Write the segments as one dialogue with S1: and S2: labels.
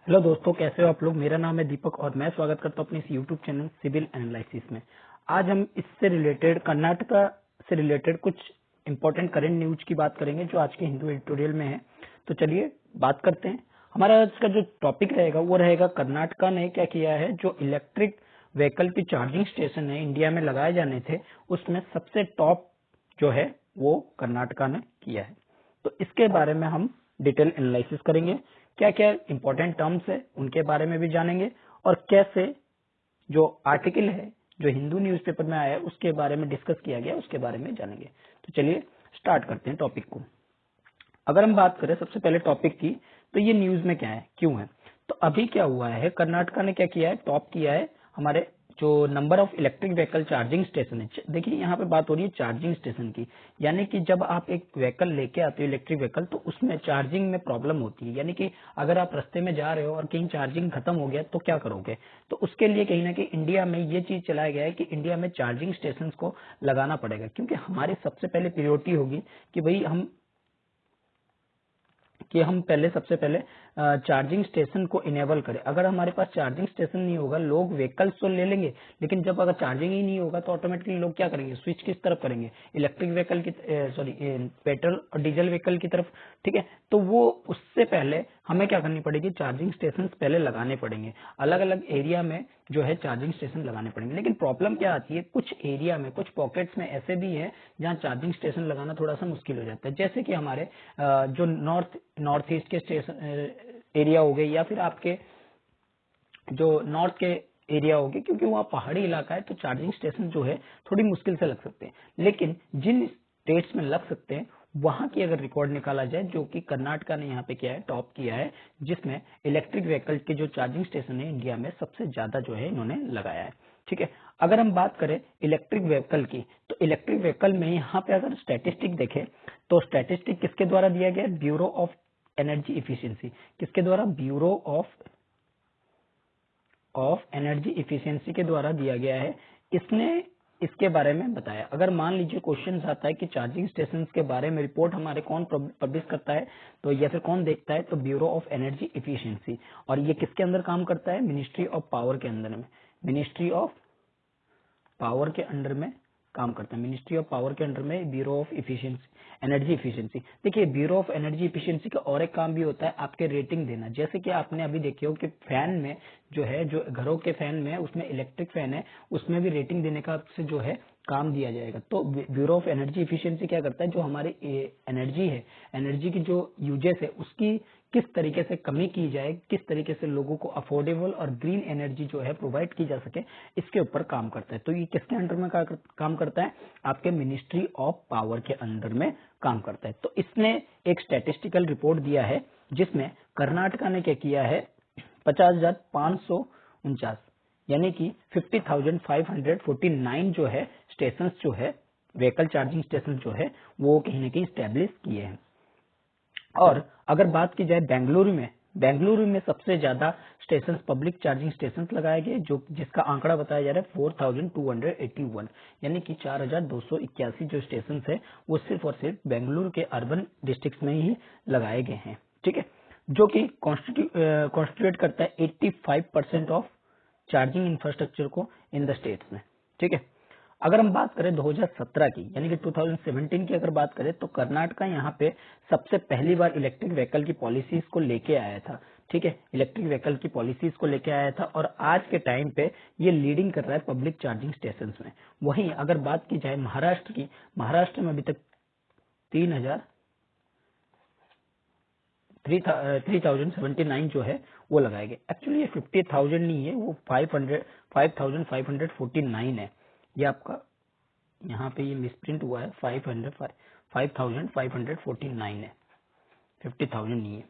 S1: Hello दोस्तों, कैसे हो आप लोग। मेरा नाम है दीपक और मैं स्वागत करता हूं अपने इस यूट्यूब चैनल सिविल एनालिसिस में। आज हम इससे रिलेटेड कर्नाटका से रिलेटेड कुछ इंपॉर्टेंट करंट न्यूज की बात करेंगे जो आज के हिंदू एडिटोरियल में है। तो चलिए बात करते हैं। हमारा आज का जो टॉपिक रहेगा वो रहेगा कर्नाटका ने क्या किया है। जो इलेक्ट्रिक व्हीकल की चार्जिंग स्टेशन है इंडिया में लगाए जाने थे, उसमें सबसे टॉप जो है वो कर्नाटका ने किया है। तो इसके बारे में हम डिटेल एनालिसिस करेंगे। क्या क्या इंपॉर्टेंट टर्म्स है उनके बारे में भी जानेंगे और कैसे जो आर्टिकल है जो हिंदू न्यूज़पेपर में आया है उसके बारे में डिस्कस किया गया उसके बारे में जानेंगे। तो चलिए स्टार्ट करते हैं टॉपिक को। अगर हम बात करें सबसे पहले टॉपिक की, तो ये न्यूज में क्या है, क्यों है। तो अभी क्या हुआ है, कर्नाटका ने क्या किया है, टॉप किया है हमारे जो number of electric vehicle charging station है। देखिए यहाँ पे बात हो रही है चार्जिंग स्टेशन की, यानी कि जब आप एक व्हीकल लेके आते हो इलेक्ट्रिक व्हीकल, तो उसमें चार्जिंग में प्रॉब्लम होती है। यानी कि अगर आप रास्ते में जा रहे हो और कहीं चार्जिंग खत्म हो गया तो क्या करोगे। तो उसके लिए कहीं ना कहीं इंडिया में ये चीज चलाया गया है कि इंडिया में चार्जिंग स्टेशन को लगाना पड़ेगा, क्योंकि हमारी सबसे पहले प्रायोरिटी होगी कि भाई हम पहले सबसे पहले चार्जिंग स्टेशन को इनेबल करें। अगर हमारे पास चार्जिंग स्टेशन नहीं होगा, लोग व्हीकल्स तो ले लेंगे, लेकिन जब अगर चार्जिंग ही नहीं होगा तो ऑटोमेटिकली लोग क्या करेंगे, स्विच किस तरफ करेंगे, इलेक्ट्रिक व्हीकल की सॉरी पेट्रोल और डीजल व्हीकल की तरफ। ठीक है, तो वो उससे पहले हमें क्या करनी पड़ेगी, चार्जिंग स्टेशन पहले लगाने पड़ेंगे। अलग अलग एरिया में जो है चार्जिंग स्टेशन लगाने पड़ेंगे। लेकिन प्रॉब्लम क्या आती है, कुछ एरिया में कुछ पॉकेट्स में ऐसे भी है जहाँ चार्जिंग स्टेशन लगाना थोड़ा सा मुश्किल हो जाता है। जैसे कि हमारे जो नॉर्थ ईस्ट के स्टेशन एरिया हो गए, या फिर आपके जो नॉर्थ के एरिया हो गए, क्योंकि वहाँ पहाड़ी इलाका है तो चार्जिंग स्टेशन जो है थोड़ी मुश्किल से लग सकते हैं। लेकिन जिन स्टेट्स में लग सकते हैं वहां की अगर रिकॉर्ड निकाला जाए, जो कि कर्नाटका ने यहाँ पे किया है, टॉप किया है, जिसमें इलेक्ट्रिक व्हीकल के जो चार्जिंग स्टेशन है इंडिया में सबसे ज्यादा जो है इन्होंने लगाया है। ठीक है, अगर हम बात करें इलेक्ट्रिक व्हीकल की, तो इलेक्ट्रिक व्हीकल में यहाँ पे अगर स्टैटिस्टिक देखें तो स्टैटिस्टिक किसके द्वारा दिया गया है, ब्यूरो ऑफ एनर्जी इफिशियंसी। किसके द्वारा, ब्यूरो ऑफ एनर्जी इफिशियंसी के द्वारा दिया गया है। इसने इसके बारे में बताया। अगर मान लीजिए क्वेश्चन आता है कि चार्जिंग स्टेशन के बारे में रिपोर्ट हमारे कौन पब्लिश करता है, तो या फिर कौन देखता है, तो ब्यूरो ऑफ एनर्जी इफिशियंसी। और ये किसके अंदर काम करता है, मिनिस्ट्री ऑफ पावर के अंदर में, मिनिस्ट्री ऑफ पावर के अंडर में काम करता है। मिनिस्ट्री ऑफ पावर के अंडर में bureau of efficiency, energy efficiency. देखिए ब्यूरो ऑफ एनर्जी इफिशियंसी का और एक काम भी होता है आपके रेटिंग देना। जैसे कि आपने अभी देखे हो कि फैन में जो है, जो घरों के फैन में उसमें इलेक्ट्रिक फैन है, उसमें भी रेटिंग देने का आपसे जो है काम दिया जाएगा। तो ब्यूरो ऑफ एनर्जी इफिशियंसी क्या करता है, जो हमारी एनर्जी है, एनर्जी की जो यूजेस है उसकी किस तरीके से कमी की जाए, किस तरीके से लोगों को अफोर्डेबल और ग्रीन एनर्जी जो है प्रोवाइड की जा सके, इसके ऊपर काम करता है। तो ये किसके अंडर में काम करता है, आपके मिनिस्ट्री ऑफ पावर के अंडर में काम करता है। तो इसने एक स्टैटिस्टिकल रिपोर्ट दिया है जिसमें कर्नाटका ने क्या किया है, 50,549 यानी कि 50,549 जो है स्टेशन जो है, व्हीकल चार्जिंग स्टेशन जो है वो कहीं ना कहीं स्टैब्लिश किए हैं। और अगर बात की जाए बेंगलुरु में सबसे ज्यादा स्टेशन, पब्लिक चार्जिंग स्टेशन लगाए गए, जो जिसका आंकड़ा बताया जा रहा है 4,281, यानी कि 4,281 जो स्टेशन है वो सिर्फ और सिर्फ बेंगलुरु के अर्बन डिस्ट्रिक्ट में ही लगाए गए हैं। ठीक है, जो कि कॉन्स्टिट्यूट करता है 85% ऑफ चार्जिंग इंफ्रास्ट्रक्चर को इन द स्टेट्स में। ठीक है, अगर हम बात करें 2017 की, यानी कि 2017 की अगर बात करें, तो कर्नाटका यहाँ पे सबसे पहली बार इलेक्ट्रिक व्हीकल की पॉलिसीज को लेके आया था। ठीक है, इलेक्ट्रिक व्हीकल की पॉलिसीज को लेके आया था और आज के टाइम पे ये लीडिंग कर रहा है पब्लिक चार्जिंग स्टेशन में। वहीं अगर बात की जाए महाराष्ट्र की, महाराष्ट्र में अभी तक 3,079 जो है वो लगाए गए। एक्चुअली ये 50,000 नहीं है, वो 5,549 है। ये आपका यहाँ पे ये मिसप्रिंट हुआ है, 5,549 है, 50,000 नहीं है।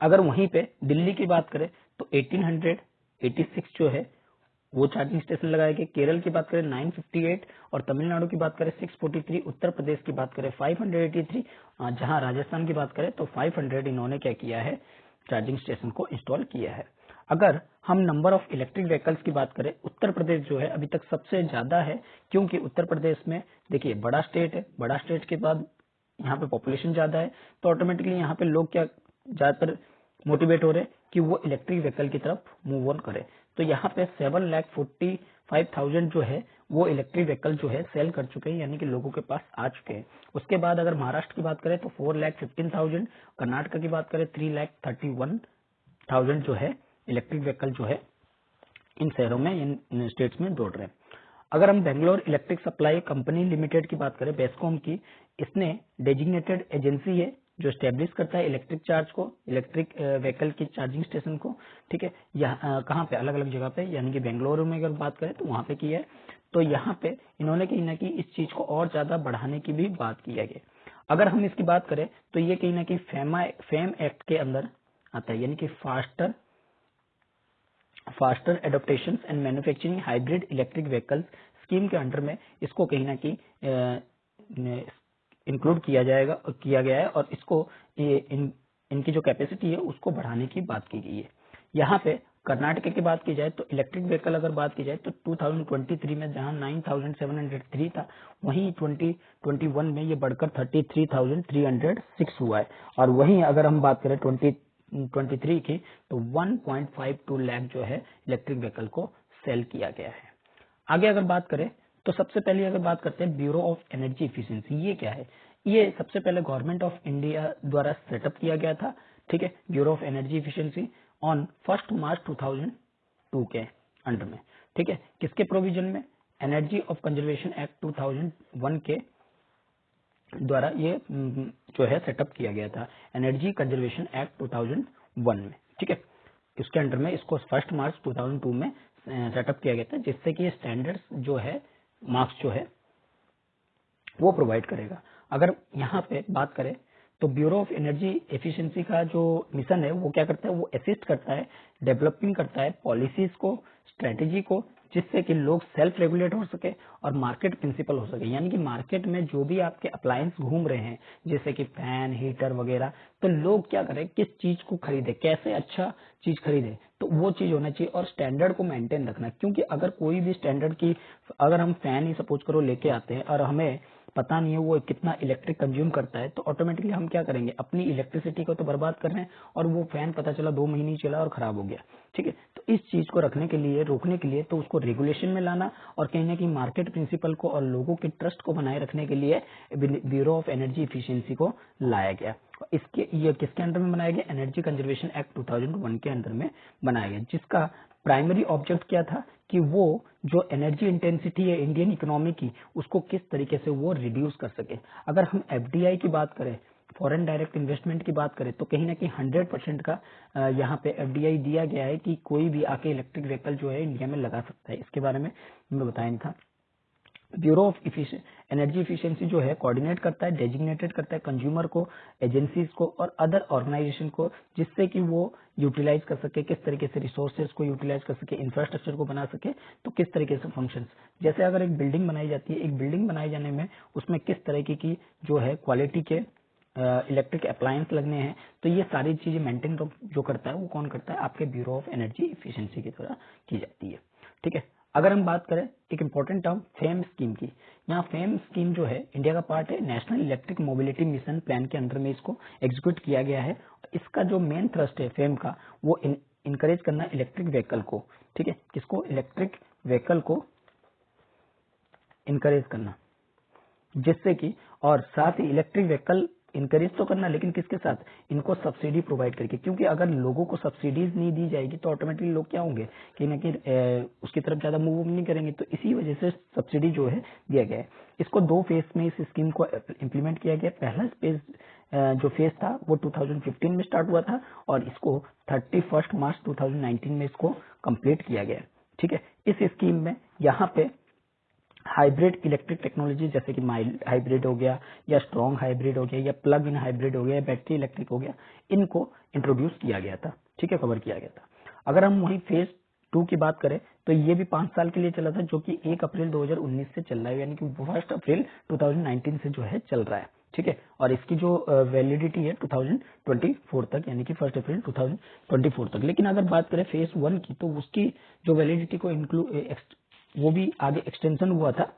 S1: अगर वहीं पे दिल्ली की बात करें तो 1886 जो है वो चार्जिंग स्टेशन लगाए गए। केरल की बात करें 958 और तमिलनाडु की बात करें 643, उत्तर प्रदेश की बात करें 583, जहां राजस्थान की बात करें तो 500 इन्होंने क्या किया है, चार्जिंग स्टेशन को इंस्टॉल किया है। अगर हम नंबर ऑफ इलेक्ट्रिक व्हीकल्स की बात करें, उत्तर प्रदेश जो है अभी तक सबसे ज्यादा है, क्योंकि उत्तर प्रदेश में देखिए बड़ा स्टेट है, बड़ा स्टेट के बाद यहाँ पे पॉपुलेशन ज्यादा है, तो ऑटोमेटिकली यहाँ पे लोग क्या ज्यादातर मोटिवेट हो रहे हैं कि वो इलेक्ट्रिक व्हीकल की तरफ मूव ऑन करे। तो यहाँ पे 7,45,000 जो है वो इलेक्ट्रिक व्हीकल जो है सेल कर चुके हैं, यानी कि लोगों के पास आ चुके हैं। उसके बाद अगर महाराष्ट्र की बात करें तो 4,15,000, कर्नाटक की बात करें 3,31,000 जो है इलेक्ट्रिक व्हीकल जो है इन शहरों में, इन स्टेट्स में दौड़ रहे हैं। अगर हम Bangalore electric supply company limited की बात करें, बेस्कॉम की, इसने डेजिग्नेटेड एजेंसी है जो स्टेब्लिश करता है इलेक्ट्रिक चार्ज को, इलेक्ट्रिक व्हीकल की चार्जिंग स्टेशन को। ठीक है, यहाँ कहाँ पे, अलग अलग जगह पे, यानी कि बेंगलुरु में अगर बात करें तो वहां पे की है। तो यहाँ पे इन्होंने कहीं ना कहीं इस चीज को और ज्यादा बढ़ाने की भी बात की है। अगर हम इसकी बात करें तो ये कहीं ना कहीं फेम एक्ट के अंदर आता है, यानी कि faster adoption and manufacturing hybrid electric vehicles scheme के अंडर में इसको कहीं ना कहीं इंक्लूड किया गया है, और इसको इनकी जो कैपेसिटी है उसको बढ़ाने की बात की गई है। यहाँ पे कर्नाटक की बात की जाए तो इलेक्ट्रिक व्हीकल अगर बात की जाए तो 2023 में जहां 9,703 था, वहीं 2021 में ये बढ़कर 33,306 हुआ है। और वहीं अगर हम बात करें 2023 की तो 1.52 लाख जो है इलेक्ट्रिक व्हीकल को सेल किया गया है। आगे अगर बात करें तो सबसे पहले अगर बात करते हैं ब्यूरो ऑफ एनर्जी इफिशिएंसी, ये क्या है? ये सबसे पहले गवर्नमेंट ऑफ इंडिया द्वारा सेटअप किया गया था। ठीक है, bureau of energy efficiency on 1 मार्च 2002 के अंडर में। ठीक है, किसके प्रोविजन में? एनर्जी ऑफ कंजर्वेशन एक्ट 2001 के द्वारा ये जो है सेटअप किया गया था, एनर्जी कंजर्वेशन एक्ट 2001 में। ठीक है, इसके अंडर में इसको 1 मार्च 2002 में सेटअप किया गया था, जिससे कि स्टैंडर्ड्स जो है, मार्क्स जो है वो प्रोवाइड करेगा। अगर यहाँ पे बात करें तो ब्यूरो ऑफ एनर्जी एफिशिएंसी का जो मिशन है वो क्या करता है? वो असिस्ट करता है, डेवलपिंग करता है पॉलिसीज को, स्ट्रेटेजी को, जिससे कि लोग सेल्फ रेगुलेट हो सके और मार्केट प्रिंसिपल हो सके। यानी कि मार्केट में जो भी आपके अप्लायंस घूम रहे हैं, जैसे कि फैन, हीटर वगैरह, तो लोग क्या करें, किस चीज को खरीदे, कैसे अच्छा चीज खरीदे, तो वो चीज होना चाहिए। और स्टैंडर्ड को मेंटेन रखना, क्योंकि अगर कोई भी स्टैंडर्ड की, अगर हम फैन ही सपोज करो लेके आते हैं और हमें पता नहीं है वो कितना इलेक्ट्रिक कंज्यूम करता है, तो ऑटोमेटिकली हम क्या करेंगे, अपनी इलेक्ट्रिसिटी को तो बर्बाद कर रहे हैं, और वो फैन पता चला 2 महीने ही चला और खराब हो गया। ठीक है, तो इस चीज को रखने के लिए, रोकने के लिए, तो उसको रेगुलेशन में लाना और कहीं ना कहीं मार्केट प्रिंसिपल को और लोगों के ट्रस्ट को बनाए रखने के लिए ब्यूरो ऑफ एनर्जी इफिशियंसी को लाया गया। ये किसके अंडर में बनाया गया? एनर्जी कंजर्वेशन एक्ट 2001 के अंडर में बनाया गया, जिसका प्राइमरी ऑब्जेक्ट क्या था कि वो जो एनर्जी इंटेंसिटी है इंडियन इकोनॉमी की, उसको किस तरीके से वो रिड्यूस कर सके। अगर हम एफडीआई की बात करें, फॉरेन डायरेक्ट इन्वेस्टमेंट की बात करें, तो कहीं ना कहीं 100% का यहाँ पे एफडीआई दिया गया है कि कोई भी आके इलेक्ट्रिक व्हीकल जो है इंडिया में लगा सकता है। इसके बारे में मैं बताया नहीं था। ब्यूरो ऑफ एनर्जी इफिशियंसी जो है कोऑर्डिनेट करता है, डेजिग्नेटेड करता है कंज्यूमर को, एजेंसीज को और अदर ऑर्गेनाइजेशन को, जिससे कि वो यूटिलाइज कर सके, किस तरीके से रिसोर्सेज को यूटिलाइज कर सके, इंफ्रास्ट्रक्चर को बना सके, तो किस तरीके से फंक्शंस, जैसे अगर एक बिल्डिंग बनाई जाती है, एक बिल्डिंग बनाए जाने में उसमें किस तरीके की जो है क्वालिटी के इलेक्ट्रिक अप्लायंस लगने हैं, तो ये सारी चीजें मेंटेन जो करता है वो कौन करता है? आपके ब्यूरो ऑफ एनर्जी इफिशियंसी के द्वारा की जाती है। ठीक है, अगर हम बात करें एक इंपॉर्टेंट टर्म फेम स्कीम की, यहाँ फेम स्कीम जो है इंडिया का पार्ट है, national electric mobility mission plan के अंदर में इसको एग्जीक्यूट किया गया है। इसका जो मेन थ्रस्ट है फेम का, वो इनकरेज करना इलेक्ट्रिक व्हीकल को। ठीक है, किसको? इलेक्ट्रिक व्हीकल को इनकरेज करना, जिससे कि, और साथ ही इलेक्ट्रिक व्हीकल इनकरेज तो करना, लेकिन किसके साथ? इनको सब्सिडी प्रोवाइड करके, क्योंकि अगर लोगों को सब्सिडीज नहीं दी जाएगी तो ऑटोमेटिकली लोग क्या होंगे, कहीं ना कहीं उसकी तरफ ज्यादा मूव नहीं करेंगे। तो इसी वजह से सब्सिडी जो है दिया गया है। इसको 2 फेज में इस स्कीम को इम्प्लीमेंट किया गया। पहला फेज जो फेज था वो 2015 में स्टार्ट हुआ था, और इसको 31 मार्च 2019 में इसको कंप्लीट किया गया। ठीक है, इस स्कीम में यहाँ पे हाइब्रिड इलेक्ट्रिक टेक्नोलॉजी, जैसे कि माइल्ड हाइब्रिड हो गया, या स्ट्रॉन्ग हाइब्रिड हो गया, या प्लग इन हाइब्रिड हो गया, या बैटरी इलेक्ट्रिक हो गया, इनको इंट्रोड्यूस किया गया था। ठीक है, कवर किया गया था। अगर हम वही फेज 2 की बात करें तो ये भी 5 साल के लिए चला था, जो कि 1 अप्रैल 2019 से चल रहा है, यानी कि 1 अप्रैल 2019 से जो है चल रहा है। ठीक है, और इसकी जो वैलिडिटी है 2024 तक, यानी कि 1 अप्रैल 2024 तक। लेकिन अगर बात करें फेज 1 की, तो उसकी जो वैलिडिटी को वो भी आगे एक्सटेंशन हुआ था।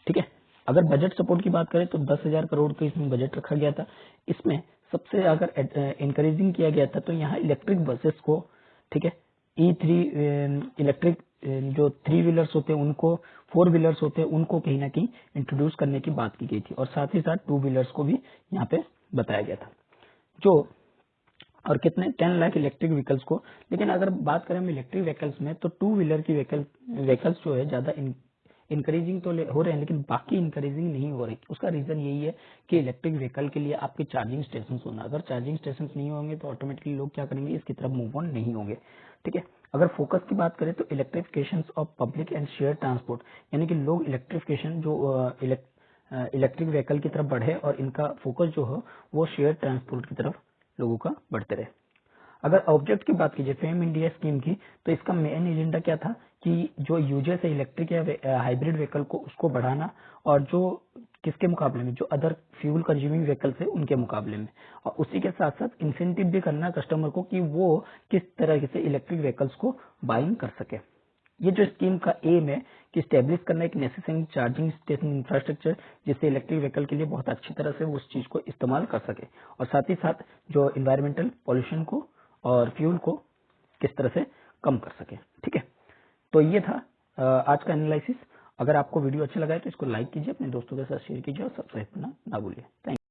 S1: ठीक है, अगर बजट सपोर्ट की बात करें तो 10,000 करोड़ का इसमें बजट रखा गया था। इसमें सबसे अगर इंकरेजिंग किया गया था तो यहाँ इलेक्ट्रिक बसेस को ठीक है। E3 इलेक्ट्रिक जो 3 व्हीलर्स होते हैं उनको, 4 व्हीलर्स होते हैं उनको कहीं ना कहीं इंट्रोड्यूस करने की बात की गई थी, और साथ ही साथ 2 व्हीलर्स को भी यहाँ पे बताया गया था। जो और कितने 10 लाख इलेक्ट्रिक व्हीकल्स को। लेकिन अगर बात करें हम इलेक्ट्रिक व्हीकल्स में, तो 2 व्हीलर की व्हीकल्स जो है ज्यादा इंकरेजिंग तो हो रहे हैं, लेकिन बाकी इंकरेजिंग नहीं हो रही। उसका रीजन यही है कि इलेक्ट्रिक व्हीकल के लिए आपके चार्जिंग स्टेशन होना, अगर चार्जिंग स्टेशन नहीं होंगे तो ऑटोमेटिकली लोग क्या करेंगे, इसकी तरफ मूव ऑन नहीं होंगे। ठीक है। अगर फोकस की बात करें तो electrification of public and share transport, यानी कि लोग इलेक्ट्रिफिकेशन जो इलेक्ट्रिक व्हीकल की तरफ बढ़े और इनका फोकस जो हो वो शेयर ट्रांसपोर्ट की तरफ लोगों का बढ़ते रहे। अगर ऑब्जेक्ट की बात कीजिए फेम इंडिया स्कीम की, तो इसका मेन एजेंडा क्या था कि जो यूजेस है इलेक्ट्रिक या हाइब्रिड व्हीकल को, उसको बढ़ाना, और जो किसके मुकाबले में, जो अदर फ्यूल कंज्यूमिंग व्हीकल्स है उनके मुकाबले में, और उसी के साथ साथ इंसेंटिव भी करना कस्टमर को कि वो किस तरह से इलेक्ट्रिक व्हीकल्स को बाइंग कर सके। ये जो स्कीम का एम है कि स्टेब्लिश करना एक नेसेसरी चार्जिंग स्टेशन इंफ्रास्ट्रक्चर, जिससे इलेक्ट्रिक व्हीकल के लिए बहुत अच्छी तरह से वो उस चीज को इस्तेमाल कर सके, और साथ ही साथ जो इन्वायरमेंटल पॉल्यूशन को और फ्यूल को किस तरह से कम कर सके। ठीक है। तो ये था आज का एनालिसिस। अगर आपको वीडियो अच्छा लगा है तो इसको लाइक कीजिए, अपने दोस्तों के साथ शेयर कीजिए और सब्सक्राइब करना ना भूलिए। Thank you.